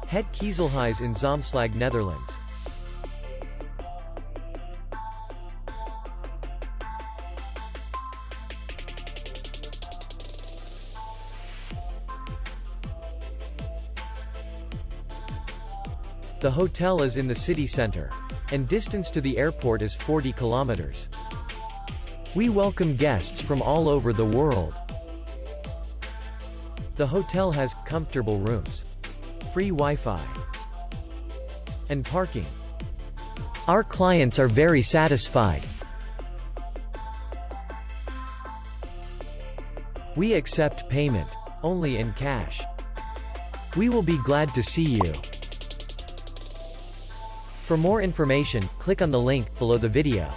Het Kiezelhuys in Zaamslag, Netherlands. The hotel is in the city center, and distance to the airport is 40 kilometers. We welcome guests from all over the world. The hotel has comfortable rooms, free Wi-Fi, and parking. Our clients are very satisfied. We accept payment only in cash. We will be glad to see you. For more information, click on the link below the video.